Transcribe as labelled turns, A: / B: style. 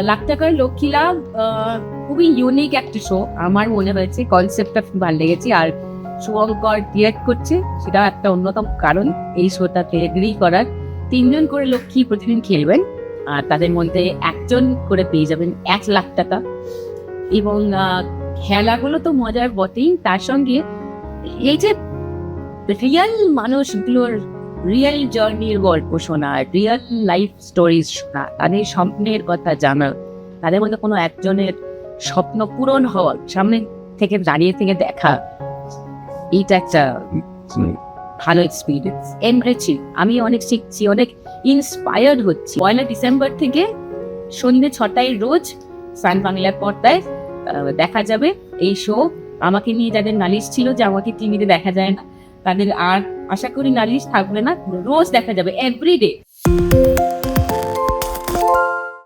A: লাখ টাকার লক্ষ্মী লাভ খুবই ইউনিক একটা শো আমার মনে হয়েছে, কনসেপ্টটা খুব ভালো লেগেছে। আর শুভঙ্কর ডিরেক্ট করছে, সেটা একটা অন্যতম কারণ এই শোটাতে এগ্রি করার। 3জন করে লক্ষ্মী প্রতিদিন খেলবেন, আর তাদের মধ্যে একজন করে পেয়ে যাবেন 1 লাখ টাকা। এবং খেলাগুলো তো মজার বটেই, তার সঙ্গে এই যে রিয়েল মানুষগুলোর রিয়েল জার্নির গল্প শোনা, রিয়েল লাইফ স্টোরিজ শোনা, তাদের স্বপ্নের কথা জানা, তাদের মধ্যে কোনো একজনের স্বপ্ন পূরণ হওয়ার সামনে থেকে দাঁড়িয়ে থেকে দেখা, এইটা একটা ভালো এক্সপিরিয়েন্স। এনরিচিং, আমি অনেক শিখছি, অনেক ইন্সপায়ার্ড হচ্ছি। 1 ডিসেম্বর থেকে সন্ধ্যে 6টায় রোজ সান বাংলার পর্দায় দেখা যাবে এই শো। আমাকে নিয়ে যাদের নালিশ ছিল যে আমাকে টিভিতে দেখা যায় না, তাদের আর আশা করি নালিশ থাকবে না, রোজ দেখা যাবে, এভরিডে।